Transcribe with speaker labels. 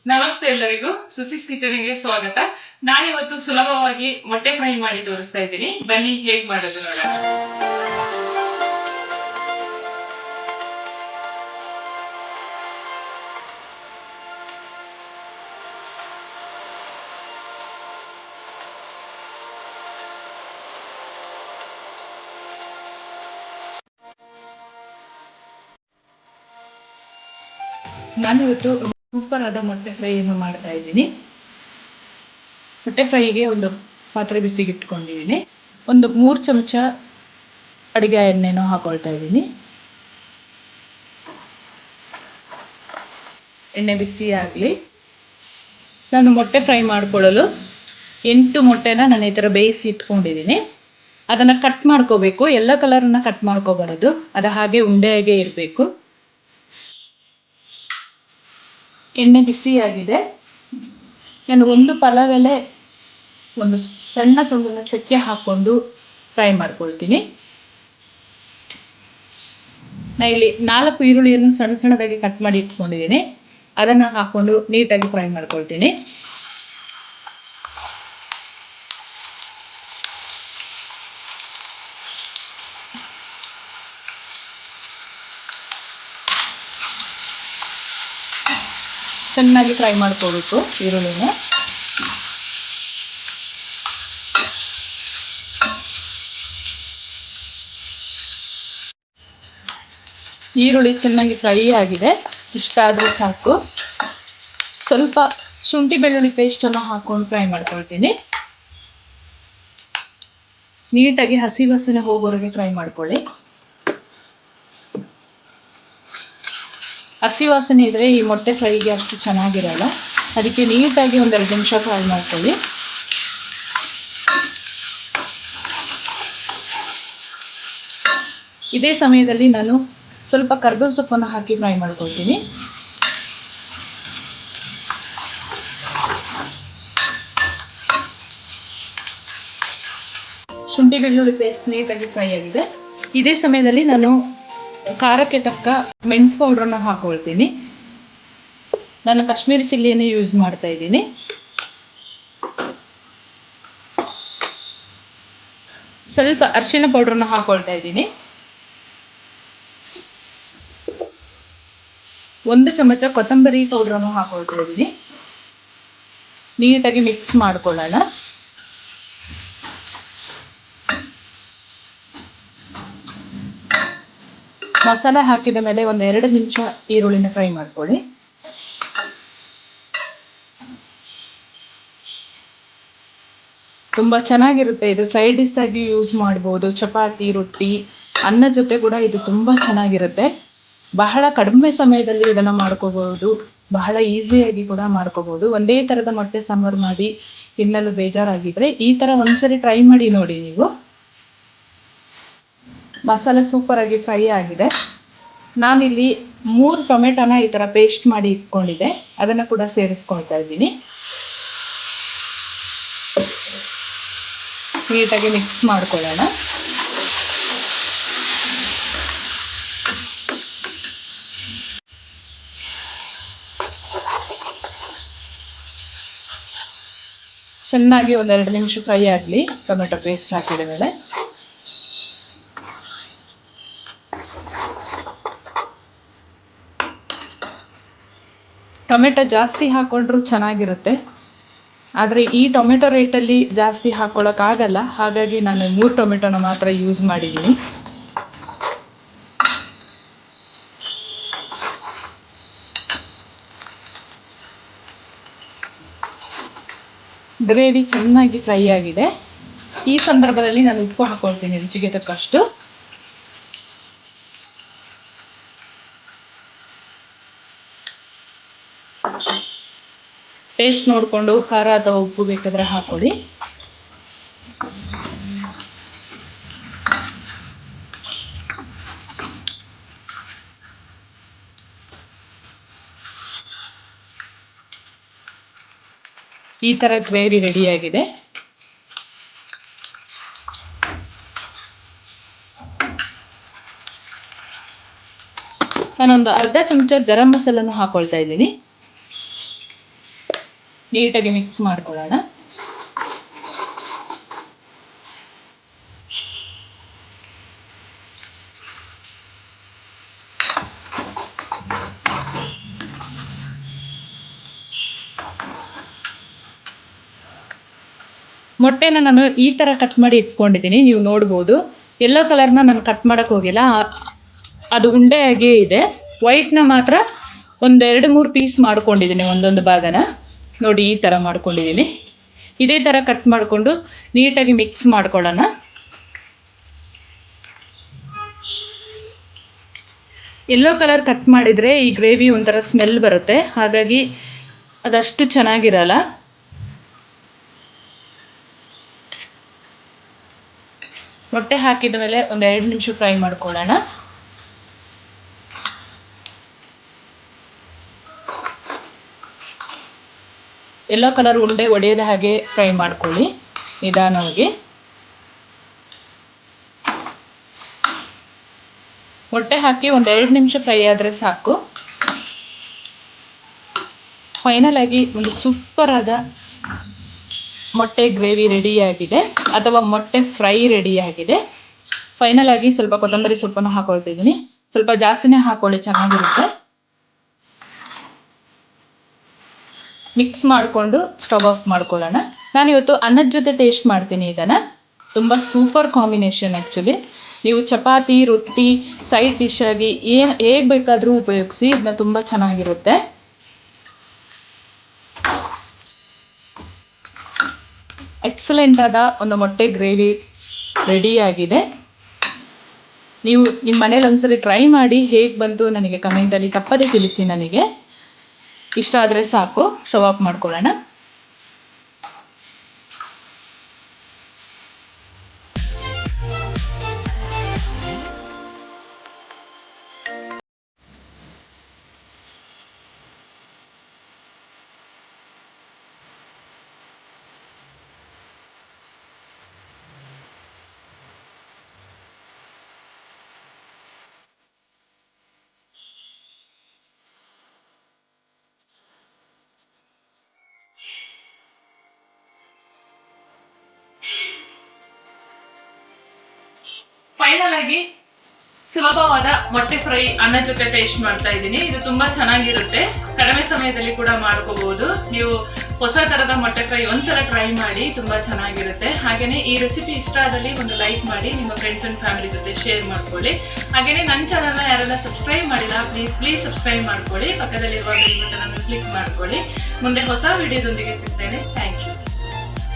Speaker 1: ನಮಸ್ತೆ ಎಲ್ಲರಿಗೂ, ಸುಸಿಸ್ ಕಿಚನ್ಗೆ ಸ್ವಾಗತ. ನಾನಿವತ್ತು ಸುಲಭವಾಗಿ ಮೊಟ್ಟೆ ಫ್ರೈ ಮಾಡಿ ತೋರಿಸ್ತಾ ಇದ್ದೀನಿ. ಬನ್ನಿ ಹೇಗ್ ಮಾಡೋದು ನೋಡೋಣ. ನಾನಿವತ್ತು ಸೂಪರ್ ಆದ ಮೊಟ್ಟೆ ಫ್ರೈಯನ್ನು ಮಾಡ್ತಾ ಇದ್ದೀನಿ. ಮೊಟ್ಟೆ ಫ್ರೈಗೆ ಒಂದು ಪಾತ್ರೆ ಬಿಸಿಗೆ ಇಟ್ಕೊಂಡಿದ್ದೀನಿ. ಒಂದು 3 ಚಮಚ ಅಡುಗೆ ಎಣ್ಣೆನೂ ಹಾಕೊಳ್ತಾ ಇದ್ದೀನಿ. ಎಣ್ಣೆ ಬಿಸಿ ಆಗಲಿ. ನಾನು ಮೊಟ್ಟೆ ಫ್ರೈ ಮಾಡ್ಕೊಳ್ಳಲು 8 ಮೊಟ್ಟೆನ ನಾನು ಈ ಥರ ಬೇಯಿಸಿ ಇಟ್ಕೊಂಡಿದ್ದೀನಿ. ಅದನ್ನು ಕಟ್ ಮಾಡ್ಕೋಬೇಕು. ಎಲ್ಲ ಕಲರನ್ನ ಕಟ್ ಮಾಡ್ಕೋಬಾರದು, ಅದು ಹಾಗೆ ಉಂಡೆಯಾಗೆ ಇರಬೇಕು. ಎಣ್ಣೆ ಬಿಸಿಯಾಗಿದೆ. ನಾನು ಒಂದು ಪಲಾವ್ ಎಲೆ, ಒಂದು ಸಣ್ಣ ತುಂಡಿನ ಚಕ್ಕೆ ಹಾಕ್ಕೊಂಡು ಫ್ರೈ ಮಾಡ್ಕೊಳ್ತೀನಿ. ನಾನು ಇಲ್ಲಿ 4 ಈರುಳ್ಳಿಯನ್ನು ಸಣ್ಣ ಸಣ್ಣದಾಗಿ ಕಟ್ ಮಾಡಿ ಇಟ್ಕೊಂಡಿದ್ದೀನಿ. ಅದನ್ನು ಹಾಕ್ಕೊಂಡು ನೀಟಾಗಿ ಫ್ರೈ ಮಾಡ್ಕೊಳ್ತೀನಿ. ಚೆನ್ನಾಗಿ ಫ್ರೈ ಮಾಡ್ಕೋಬೇಕು ಈರುಳ್ಳಿನ. ಈರುಳ್ಳಿ ಚೆನ್ನಾಗಿ ಫ್ರೈ ಆಗಿದೆ. ಇಷ್ಟಾದರೂ ಸಾಕು. ಸ್ವಲ್ಪ ಶುಂಠಿ ಬೆಳ್ಳುಳ್ಳಿ ಪೇಸ್ಟನ್ನು ಹಾಕ್ಕೊಂಡು ಫ್ರೈ ಮಾಡ್ಕೊಳ್ತೀನಿ. ನೀಟಾಗಿ ಹಸಿ ವಾಸನೆ ಹೋಗೋವರೆಗೆ ಫ್ರೈ ಮಾಡ್ಕೊಳ್ಳಿ. ಹಸಿ ವಾಸನೆ ಇದ್ದರೆ ಈ ಮೊಟ್ಟೆ ಫ್ರೈಗೆ ಅಷ್ಟು ಚೆನ್ನಾಗಿರಲ್ಲ. ಅದಕ್ಕೆ ನೀಟಾಗಿ 1-2 ನಿಮಿಷ ಫ್ರೈ ಮಾಡ್ಕೊಳ್ಳಿ. ಇದೇ ಸಮಯದಲ್ಲಿ ನಾನು ಸ್ವಲ್ಪ ಕರ್ಬೇವು ಸೊಪ್ಪನ್ನು ಹಾಕಿ ಫ್ರೈ ಮಾಡ್ಕೊಳ್ತೀನಿ. ಶುಂಠಿ ಬೆಳ್ಳುಳ್ಳಿ ಪೇಸ್ಟ್ ನೀಟಾಗಿ ಫ್ರೈ ಆಗಿದೆ. ಇದೇ ಸಮಯದಲ್ಲಿ ನಾನು ಖಾರಕ್ಕೆ ತಕ್ಕ ಮೆಣಸು ಪೌಡ್ರನ್ನು ಹಾಕೊಳ್ತೀನಿ. ನಾನು ಕಾಶ್ಮೀರಿ ಚಿಲ್ಲಿಯನ್ನು ಯೂಸ್ ಮಾಡ್ತಾ ಇದ್ದೀನಿ. ಸ್ವಲ್ಪ ಅರಿಶಿಣ ಪೌಡ್ರನ್ನು ಹಾಕೊಳ್ತಾ ಇದ್ದೀನಿ. 1 ಚಮಚ ಕೊತ್ತಂಬರಿ ಪೌಡ್ರನ್ನು ಹಾಕೊಳ್ತಾ ಇದ್ದೀನಿ. ನೀಟಾಗಿ ಮಿಕ್ಸ್ ಮಾಡ್ಕೊಳ್ಳೋಣ. ಮಸಾಲೆ ಹಾಕಿದ ಮೇಲೆ 1-2 ನಿಮಿಷ ಈರುಳ್ಳಿನ ಫ್ರೈ ಮಾಡ್ಕೊಳ್ಳಿ. ತುಂಬ ಚೆನ್ನಾಗಿರುತ್ತೆ ಇದು. ಸೈಡ್ ಡಿಶ್ ಆಗಿ ಯೂಸ್ ಮಾಡ್ಬೋದು. ಚಪಾತಿ, ರೊಟ್ಟಿ, ಅನ್ನ ಜೊತೆ ಕೂಡ ಇದು ತುಂಬ ಚೆನ್ನಾಗಿರುತ್ತೆ. ಬಹಳ ಕಡಿಮೆ ಸಮಯದಲ್ಲಿ ಇದನ್ನು ಮಾಡ್ಕೋಬಹುದು. ಬಹಳ ಈಸಿಯಾಗಿ ಕೂಡ ಮಾಡ್ಕೋಬಹುದು. ಒಂದೇ ಥರದ ಮೊಟ್ಟೆ ಸಾಂಬಾರು ಮಾಡಿ ತಿನ್ನಲು ಬೇಜಾರಾಗಿದ್ದರೆ ಈ ಥರ ಒಂದ್ಸರಿ ಟ್ರೈ ಮಾಡಿ ನೋಡಿ ನೀವು. ಮಸಾಲೆ ಸೂಪರಾಗಿ ಫ್ರೈ ಆಗಿದೆ. ನಾನಿಲ್ಲಿ 3 ಟೊಮೆಟೊನ ಈ ಥರ ಪೇಸ್ಟ್ ಮಾಡಿ ಇಟ್ಕೊಂಡಿದ್ದೆ, ಅದನ್ನು ಕೂಡ ಸೇರಿಸ್ಕೊಳ್ತಾ ಇದ್ದೀನಿ. ನೀಟಾಗಿ ಮಿಕ್ಸ್ ಮಾಡ್ಕೊಳ್ಳೋಣ. ಚೆನ್ನಾಗಿ 1-2 ನಿಮಿಷ ಫ್ರೈ ಆಗಲಿ ಟೊಮೆಟೊ ಪೇಸ್ಟ್ ಹಾಕಿದ ಮೇಲೆ. ಟೊಮೆಟೊ ಜಾಸ್ತಿ ಹಾಕೊಂಡ್ರೂ ಚೆನ್ನಾಗಿರುತ್ತೆ, ಆದರೆ ಈ ಟೊಮೆಟೊ ರೇಟಲ್ಲಿ ಜಾಸ್ತಿ ಹಾಕ್ಕೊಳ್ಳೋಕ್ಕಾಗಲ್ಲ. ಹಾಗಾಗಿ ನಾನು 3 ಟೊಮೆಟೊನ ಮಾತ್ರ ಯೂಸ್ ಮಾಡಿದ್ದೀನಿ. ಗ್ರೇವಿ ಚೆನ್ನಾಗಿ ಫ್ರೈ ಆಗಿದೆ. ಈ ಸಂದರ್ಭದಲ್ಲಿ ನಾನು ಉಪ್ಪು ಹಾಕ್ಕೊಳ್ತೀನಿ ರುಚಿಗೆ ತಕ್ಕಷ್ಟು. ಟೇಸ್ಟ್ ನೋಡಿಕೊಂಡು ಖಾರ ಅಥವಾ ಉಪ್ಪು ಬೇಕಾದರೆ ಹಾಕ್ಕೊಳ್ಳಿ. ಈ ಥರ ಗ್ರೇವಿ ರೆಡಿಯಾಗಿದೆ. ನಾನೊಂದು ಅರ್ಧ ಚಮಚ ಗರಂ ಮಸಾಲನ್ನು ಹಾಕೊಳ್ತಾ ಇದ್ದೀನಿ. ನೀಟಾಗಿ ಮಿಕ್ಸ್ ಮಾಡ್ಕೊಳ್ಳೋಣ. ಮೊಟ್ಟೆನ ನಾನು ಈ ಥರ ಕಟ್ ಮಾಡಿ ಇಟ್ಕೊಂಡಿದ್ದೀನಿ, ನೀವು ನೋಡ್ಬೋದು. ಯೆಲ್ಲೋ ಕಲರ್ನ ನಾನು ಕಟ್ ಮಾಡೋಕ್ಕೆ ಹೋಗಿಲ್ಲ, ಅದು ಉಂಡೆಯಾಗೇ ಇದೆ. ವೈಟ್ನ ಮಾತ್ರ 1-2-3 ಪೀಸ್ ಮಾಡ್ಕೊಂಡಿದ್ದೀನಿ, ಒಂದೊಂದು ಭಾಗನ ನೋಡಿ ಈ ಥರ ಮಾಡ್ಕೊಂಡಿದ್ದೀನಿ. ಇದೇ ಥರ ಕಟ್ ಮಾಡಿಕೊಂಡು ನೀಟಾಗಿ ಮಿಕ್ಸ್ ಮಾಡ್ಕೊಳ್ಳೋಣ. ಯೆಲ್ಲೋ ಕಲರ್ ಕಟ್ ಮಾಡಿದರೆ ಈ ಗ್ರೇವಿ ಒಂಥರ ಸ್ಮೆಲ್ ಬರುತ್ತೆ, ಹಾಗಾಗಿ ಅದಷ್ಟು ಚೆನ್ನಾಗಿರಲ್ಲ. ಮೊಟ್ಟೆ ಹಾಕಿದ ಮೇಲೆ 1-2 ನಿಮಿಷ ಫ್ರೈ ಮಾಡ್ಕೊಳ್ಳೋಣ. ಯೆಲ್ಲೋ ಕಲರ್ ಉಂಡೆ ಒಡೆಯದ ಹಾಗೆ ಫ್ರೈ ಮಾಡ್ಕೊಳ್ಳಿ ನಿಧಾನವಾಗಿ. ಮೊಟ್ಟೆ ಹಾಕಿ 1-2 ನಿಮಿಷ ಫ್ರೈ ಆದರೆ ಸಾಕು. ಫೈನಲ್ ಆಗಿ ಒಂದು ಸೂಪರ್ ಆದ ಮೊಟ್ಟೆ ಗ್ರೇವಿ ರೆಡಿಯಾಗಿದೆ, ಅಥವಾ ಮೊಟ್ಟೆ ಫ್ರೈ ರೆಡಿಯಾಗಿದೆ. ಫೈನಲ್ ಆಗಿ ಸ್ವಲ್ಪ ಕೊತ್ತಂಬರಿ ಸೊಪ್ಪನ್ನು ಹಾಕೊಳ್ತಿದ್ದೀನಿ. ಸ್ವಲ್ಪ ಜಾಸ್ತಿನೇ ಹಾಕೊಳ್ಳಿ, ಚೆನ್ನಾಗಿರುತ್ತೆ. ಮಿಕ್ಸ್ ಮಾಡಿಕೊಂಡು ಸ್ಟವ್ ಆಫ್ ಮಾಡ್ಕೊಳ್ಳೋಣ. ನಾನಿವತ್ತು ಅನ್ನದ ಜೊತೆ ಟೇಸ್ಟ್ ಮಾಡ್ತೀನಿ ಇದನ್ನು. ತುಂಬ ಸೂಪರ್ ಕಾಂಬಿನೇಷನ್ ಆ್ಯಕ್ಚುಲಿ. ನೀವು ಚಪಾತಿ, ರೊಟ್ಟಿ, ಸೈಡ್ ಡಿಶ್ ಆಗಿ ಹೇಗೆ ಬೇಕಾದರೂ ಉಪಯೋಗಿಸಿ, ಇದನ್ನ ತುಂಬ ಚೆನ್ನಾಗಿರುತ್ತೆ. ಎಕ್ಸಲೆಂಟ್ ಆದ ಒಂದು ಮೊಟ್ಟೆ ಗ್ರೇವಿ ರೆಡಿಯಾಗಿದೆ. ನೀವು ನಿಮ್ಮ ಮನೇಲಿ ಒಂದ್ಸಲಿ ಟ್ರೈ ಮಾಡಿ ಹೇಗೆ ಬಂತು ನನಗೆ ಕಮೆಂಟಲ್ಲಿ ತಪ್ಪದೇ ತಿಳಿಸಿ. ನನಗೆ ಇಷ್ಟ ಆದರೆ ಸಾಕು, ಸ್ಟವ್ ಆಫ್ ಮಾಡ್ಕೊಳ್ಳೋಣ. ಫೈನಲ್ ಆಗಿ ಸುಲಭವಾದ ಮೊಟ್ಟೆ ಫ್ರೈ ಅನ್ನ ಜೊತೆ ಟೇಸ್ಟ್ ಮಾಡ್ತಾ ಇದ್ದೀನಿ. ಇದು ತುಂಬಾ ಚೆನ್ನಾಗಿರುತ್ತೆ, ಕಡಿಮೆ ಸಮಯದಲ್ಲಿ ಕೂಡ ಮಾಡ್ಕೋಬಹುದು. ನೀವು ಹೊಸ ತರದ ಮೊಟ್ಟೆ ಫ್ರೈ ಒಂದ್ಸಲ ಟ್ರೈ ಮಾಡಿ, ತುಂಬಾ ಚೆನ್ನಾಗಿರುತ್ತೆ. ಹಾಗೇನೆ ಈ ರೆಸಿಪಿ ಇಷ್ಟ ಆದಲ್ಲಿ ಒಂದು ಲೈಕ್ ಮಾಡಿ, ನಿಮ್ಮ ಫ್ರೆಂಡ್ಸ್ ಅಂಡ್ ಫ್ಯಾಮಿಲಿ ಜೊತೆ ಶೇರ್ ಮಾಡ್ಕೊಳ್ಳಿ. ಹಾಗೇನೆ ನನ್ನ ಚಾನಲ್ನ ಯಾರೆಲ್ಲ ಸಬ್ಸ್ಕ್ರೈಬ್ ಮಾಡಿಲ್ಲ ಪ್ಲೀಸ್ ಸಬ್ಸ್ಕ್ರೈಬ್ ಮಾಡ್ಕೊಳ್ಳಿ. ಪಕ್ಕದಲ್ಲಿರುವ ಬೆಲ್ ಬಟನ್ ಅನ್ನು ಕ್ಲಿಕ್ ಮಾಡ್ಕೊಳ್ಳಿ. ಮುಂದೆ ಹೊಸ ವಿಡಿಯೋದೊಂದಿಗೆ ಸಿಗ್ತೇನೆ. Thank you.